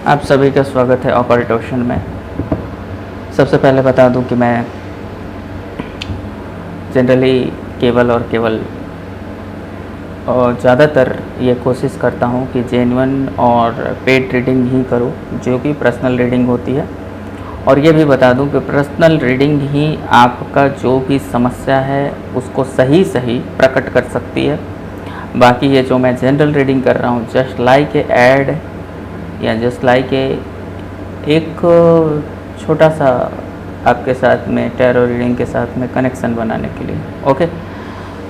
आप सभी का स्वागत है ऑकल्ट ओशन में। सबसे पहले बता दूं कि मैं जनरली केवल और केवल ज़्यादातर ये कोशिश करता हूं कि जेन्युइन और पेड रीडिंग ही करूं, जो कि पर्सनल रीडिंग होती है। और ये भी बता दूं कि पर्सनल रीडिंग ही आपका जो भी समस्या है उसको सही प्रकट कर सकती है। बाकी ये जो मैं जनरल रीडिंग कर रहा हूँ, जस्ट लाइक ए ऐड या जस्ट लाइक एक छोटा सा आपके साथ में टैरो रीडिंग के साथ में कनेक्शन बनाने के लिए। ओके,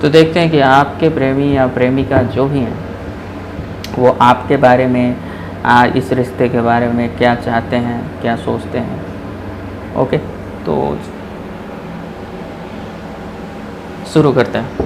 तो देखते हैं कि आपके प्रेमी या प्रेमिका जो भी हैं वो आपके बारे में, इस रिश्ते के बारे में क्या चाहते हैं, क्या सोचते हैं। ओके, तो शुरू करते हैं।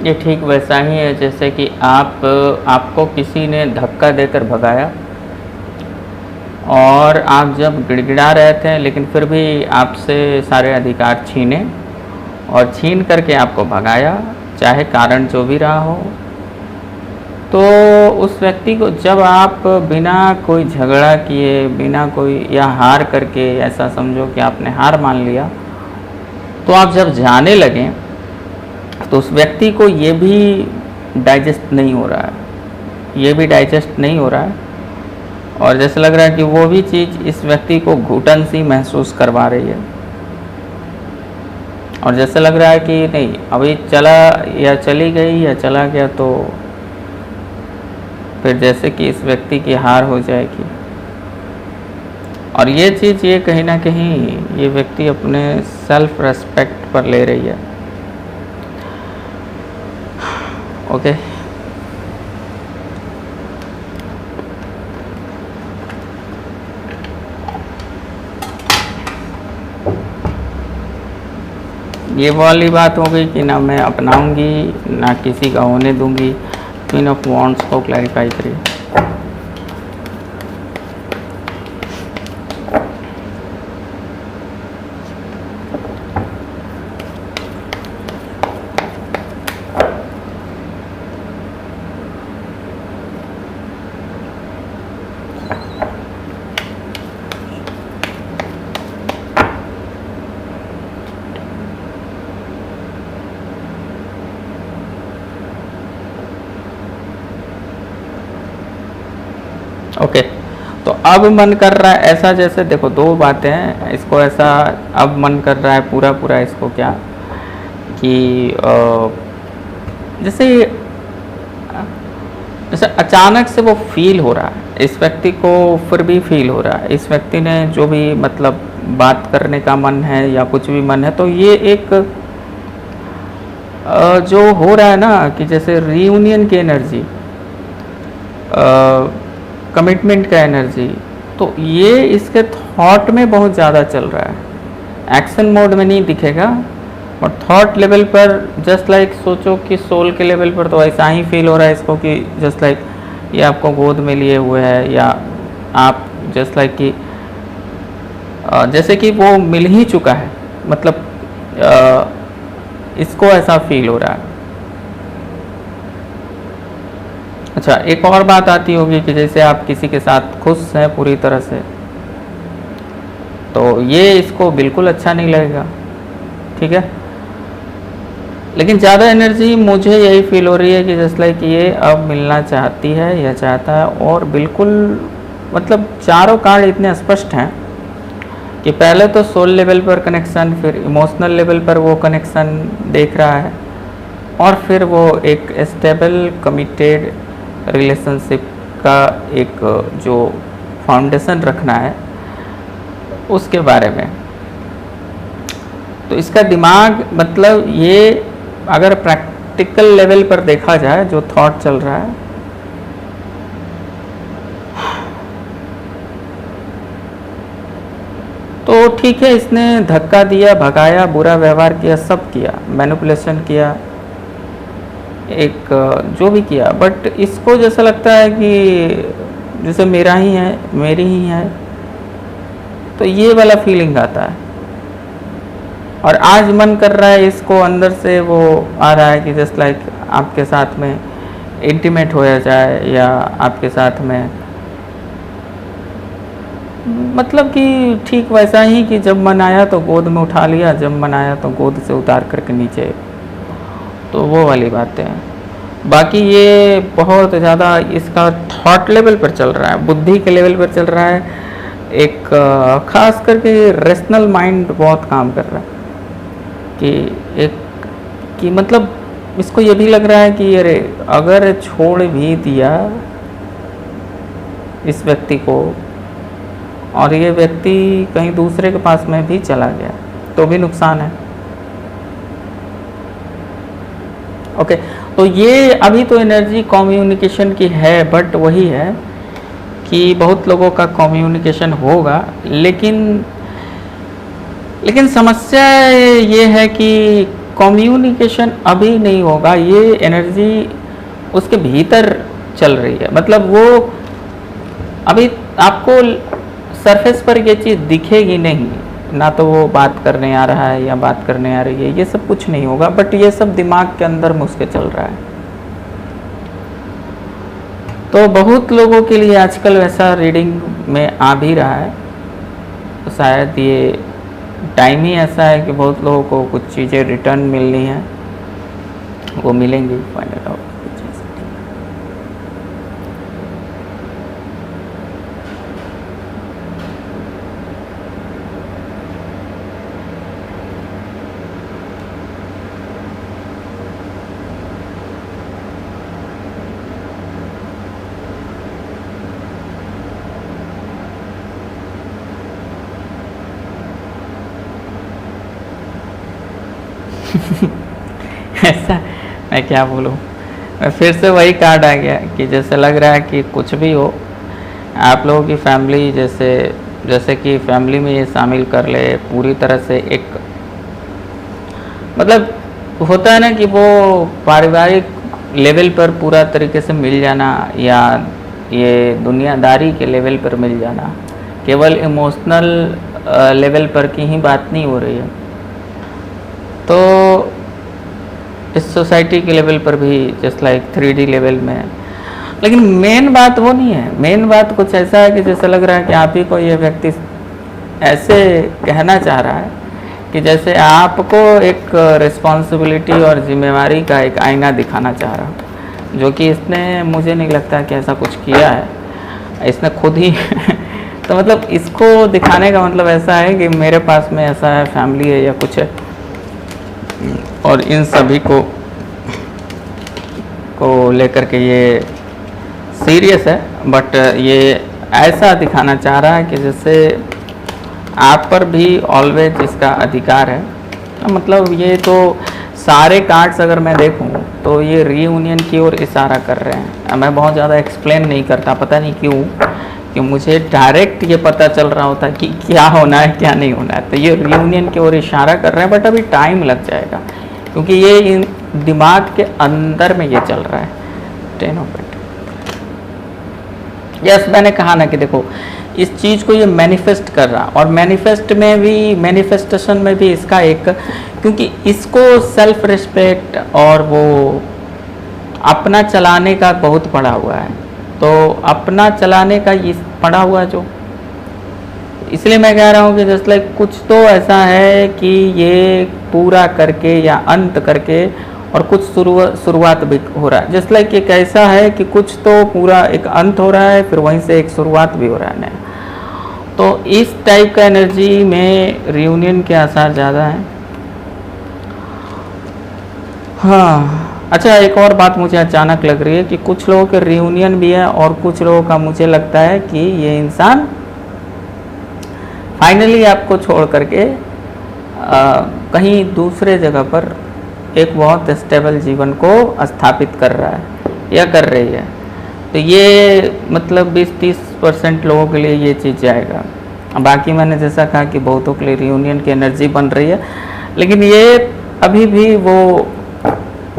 ये ठीक वैसा ही है जैसे कि आपको किसी ने धक्का देकर भगाया और आप जब गिड़गिड़ा रहे थे, लेकिन फिर भी आपसे सारे अधिकार छीने और छीन करके आपको भगाया, चाहे कारण जो भी रहा हो। तो उस व्यक्ति को जब आप बिना कोई झगड़ा किए, बिना कोई या हार करके, ऐसा समझो कि आपने हार मान लिया, तो आप जब जाने लगे तो उस व्यक्ति को ये भी डाइजेस्ट नहीं हो रहा है, ये भी डाइजेस्ट नहीं हो रहा है। और जैसे लग रहा है कि वो भी चीज़ इस व्यक्ति को घुटन सी महसूस करवा रही है। और जैसे लग रहा है कि नहीं, अभी चला या चली गई या चला गया तो फिर जैसे कि इस व्यक्ति की हार हो जाएगी। और ये चीज़, ये कहीं ना कहीं ये व्यक्ति अपने सेल्फ रेस्पेक्ट पर ले रही है। ओके, ये वाली बात हो गई कि ना मैं अपनाऊंगी ना किसी का होने दूंगी। क्वीन ऑफ वॉन्ड्स को क्लैरिफाई करिए। ओके, तो अब मन कर रहा है ऐसा, जैसे देखो दो बातें हैं, इसको ऐसा अब मन कर रहा है पूरा इसको क्या कि जैसे जैसे अचानक से वो फील हो रहा है, इस व्यक्ति को फिर भी फील हो रहा है, इस व्यक्ति ने जो भी मतलब बात करने का मन है या कुछ भी मन है, तो ये एक जो हो रहा है ना कि जैसे रीयूनियन की एनर्जी, कमिटमेंट का एनर्जी, तो ये इसके थॉट में बहुत ज़्यादा चल रहा है। एक्शन मोड में नहीं दिखेगा और थॉट लेवल पर जस्ट लाइक सोचो कि सोल के लेवल पर तो ऐसा ही फील हो रहा है इसको कि जस्ट लाइक ये आपको गोद में लिए हुए है, या आप जस्ट लाइक कि जैसे कि वो मिल ही चुका है, मतलब इसको ऐसा फील हो रहा है। अच्छा, एक और बात आती होगी कि जैसे आप किसी के साथ खुश हैं पूरी तरह से, तो ये इसको बिल्कुल अच्छा नहीं लगेगा, ठीक है। लेकिन ज़्यादा एनर्जी मुझे यही फील हो रही है कि जस्ट लाइक ये अब मिलना चाहती है या चाहता है, और बिल्कुल मतलब चारों कार्ड इतने स्पष्ट हैं कि पहले तो सोल लेवल पर कनेक्शन, फिर इमोशनल लेवल पर वो कनेक्शन देख रहा है, और फिर वो एक स्टेबल कमिटेड रिलेशनशिप का एक जो फाउंडेशन रखना है उसके बारे में। तो इसका दिमाग मतलब ये अगर प्रैक्टिकल लेवल पर देखा जाए जो थॉट चल रहा है, तो ठीक है, इसने धक्का दिया, भगाया, बुरा व्यवहार किया, सब किया, मैनिपुलेशन किया, एक जो भी किया, बट इसको जैसा लगता है कि जैसे मेरा ही है, मेरी ही है, तो ये वाला फीलिंग आता है। और आज मन कर रहा है इसको अंदर से वो आ रहा है कि जस्ट लाइक आपके साथ में इंटीमेट होया जाए, या आपके साथ में मतलब कि ठीक वैसा ही कि जब मन आया तो गोद में उठा लिया, जब मन आया तो गोद से उतार करके नीचे, तो वो वाली बातें हैं। बाकी ये बहुत ज़्यादा इसका थॉट लेवल पर चल रहा है, बुद्धि के लेवल पर चल रहा है, एक खास करके रेशनल माइंड बहुत काम कर रहा है कि एक कि मतलब इसको ये भी लग रहा है कि अरे अगर छोड़ भी दिया इस व्यक्ति को और ये व्यक्ति कहीं दूसरे के पास में भी चला गया तो भी नुकसान है। ओके, तो ये अभी तो एनर्जी कम्युनिकेशन की है, बट वही है कि बहुत लोगों का कम्युनिकेशन होगा, लेकिन समस्या ये है कि कम्युनिकेशन अभी नहीं होगा, ये एनर्जी उसके भीतर चल रही है। मतलब वो अभी आपको सरफेस पर ये चीज़ दिखेगी नहीं, ना तो वो बात करने आ रहा है या बात करने आ रही है, ये सब कुछ नहीं होगा, बट ये सब दिमाग के अंदर में उसके चल रहा है। तो बहुत लोगों के लिए आजकल वैसा रीडिंग में आ भी रहा है, तो शायद ये टाइम ही ऐसा है कि बहुत लोगों को कुछ चीज़ें रिटर्न मिलनी है, वो मिलेंगी, फाइंड आउट। ऐसा मैं क्या बोलूँ, मैं फिर से वही कार्ड आ गया कि जैसे लग रहा है कि कुछ भी हो, आप लोगों की फैमिली जैसे कि फैमिली में ये शामिल कर ले पूरी तरह से। एक मतलब होता है ना कि वो पारिवारिक लेवल पर पूरा तरीके से मिल जाना, या ये दुनियादारी के लेवल पर मिल जाना, केवल इमोशनल लेवल पर की ही बात नहीं हो रही है। तो इस सोसाइटी के लेवल पर भी जस्ट लाइक 3D लेवल में, लेकिन मेन बात वो नहीं है। मेन बात कुछ ऐसा है कि जैसे लग रहा है कि आप ही को ये व्यक्ति ऐसे कहना चाह रहा है कि जैसे आपको एक रिस्पॉन्सिबिलिटी और जिम्मेवारी का एक आईना दिखाना चाह रहा हूँ, जो कि इसने, मुझे नहीं लगता कि ऐसा कुछ किया है, इसने खुद ही तो मतलब इसको दिखाने का मतलब ऐसा है कि मेरे पास में ऐसा है, फैमिली है या कुछ है, और इन सभी को लेकर के ये सीरियस है, बट ये ऐसा दिखाना चाह रहा है कि जैसे आप पर भी ऑलवेज इसका अधिकार है। मतलब ये तो सारे कार्ड्स अगर मैं देखूं तो ये रीयूनियन की ओर इशारा कर रहे हैं। मैं बहुत ज़्यादा एक्सप्लेन नहीं करता, पता नहीं क्यों, कि मुझे डायरेक्ट ये पता चल रहा होता है कि क्या होना है क्या नहीं होना है। तो ये रीयूनियन की ओर इशारा कर रहे हैं, बट अभी टाइम लग जाएगा क्योंकि ये दिमाग के अंदर में ये चल रहा है। 10 ऑफ पेंटिकल्स। यस, मैंने कहा ना कि देखो इस चीज़ को ये मैनिफेस्ट कर रहा, और मैनिफेस्ट में भी, मैनिफेस्टेशन में भी इसका एक, क्योंकि इसको सेल्फ रिस्पेक्ट और वो अपना चलाने का बहुत पड़ा हुआ है। तो अपना चलाने का ये पड़ा हुआ जो, इसलिए मैं कह रहा हूँ कि जस्ट लाइक कुछ तो ऐसा है कि ये पूरा करके या अंत करके, और कुछ शुरुआत भी हो रहा है। जस्ट लाइक एक ऐसा है कि कुछ तो पूरा एक अंत हो रहा है, फिर वहीं से एक शुरुआत भी हो रहा है नया। तो इस टाइप का एनर्जी में रियूनियन के आसार ज़्यादा हैं। हाँ, अच्छा, एक और बात मुझे अचानक लग रही है कि कुछ लोगों के रियूनियन भी है और कुछ लोगों का मुझे लगता है कि ये इंसान फाइनली आपको छोड़ करके कहीं दूसरे जगह पर एक बहुत स्टेबल जीवन को स्थापित कर रहा है या कर रही है। तो ये मतलब 20-30% लोगों के लिए ये चीज़ जाएगा। बाकी मैंने जैसा कहा कि बहुतों के लिए रियूनियन की एनर्जी बन रही है, लेकिन ये अभी भी वो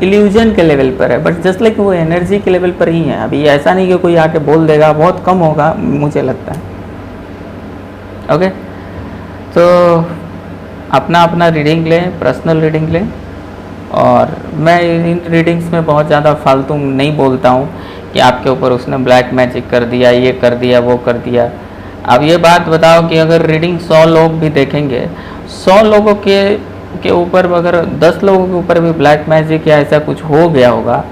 इल्यूजन के लेवल पर है, बट जस्ट लाइक वो एनर्जी के लेवल पर ही है। अभी ऐसा नहीं कि कोई आके बोल देगा, बहुत कम होगा मुझे लगता है। ओके, तो अपना अपना रीडिंग लें, पर्सनल रीडिंग लें। और मैं इन रीडिंग्स में बहुत ज़्यादा फालतू नहीं बोलता हूँ कि आपके ऊपर उसने ब्लैक मैजिक कर दिया, ये कर दिया, वो कर दिया। अब ये बात बताओ कि अगर रीडिंग 100 लोग भी देखेंगे, 100 लोगों के ऊपर अगर 10 लोगों के ऊपर भी ब्लैक मैजिक या ऐसा कुछ हो गया होगा,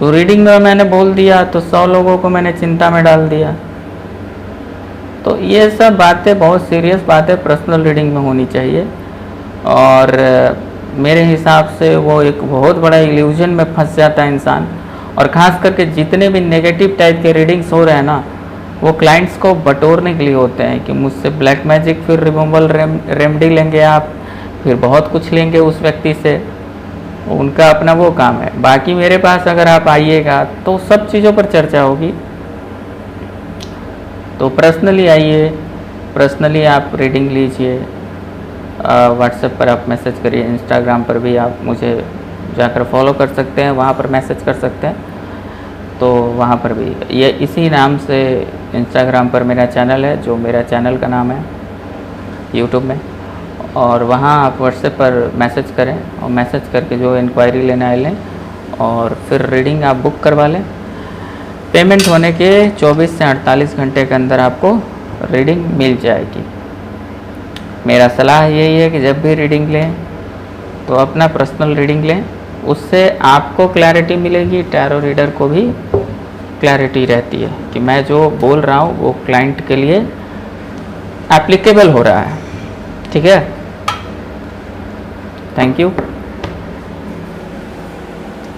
तो रीडिंग में मैंने बोल दिया तो 100 लोगों को मैंने चिंता में डाल दिया। तो ये सब बातें बहुत सीरियस बातें पर्सनल रीडिंग में होनी चाहिए। और मेरे हिसाब से वो एक बहुत बड़ा इल्यूजन में फंस जाता है इंसान। और ख़ास करके जितने भी नेगेटिव टाइप के रीडिंग्स हो रहे हैं ना, वो क्लाइंट्स को बटोरने के लिए होते हैं कि मुझसे ब्लैक मैजिक, फिर रिमूवल रेमेडी लेंगे आप, फिर बहुत कुछ लेंगे उस व्यक्ति से, उनका अपना वो काम है। बाकी मेरे पास अगर आप आइएगा तो सब चीज़ों पर चर्चा होगी। तो पर्सनली आइए, पर्सनली आप रीडिंग लीजिए, व्हाट्सएप पर आप मैसेज करिए, इंस्टाग्राम पर भी आप मुझे जाकर फॉलो कर सकते हैं, वहाँ पर मैसेज कर सकते हैं। तो वहाँ पर भी ये इसी नाम से इंस्टाग्राम पर मेरा चैनल है, जो मेरा चैनल का नाम है यूट्यूब में। और वहाँ आप व्हाट्सएप पर मैसेज करें और मैसेज करके जो इंक्वायरी लेने आए लें और फिर रीडिंग आप बुक करवा लें। पेमेंट होने के 24 से 48 घंटे के अंदर आपको रीडिंग मिल जाएगी। मेरा सलाह यही है कि जब भी रीडिंग लें तो अपना पर्सनल रीडिंग लें, उससे आपको क्लैरिटी मिलेगी, टैरो रीडर को भी क्लैरिटी रहती है कि मैं जो बोल रहा हूँ वो क्लाइंट के लिए एप्लीकेबल हो रहा है। ठीक है, थैंक यू।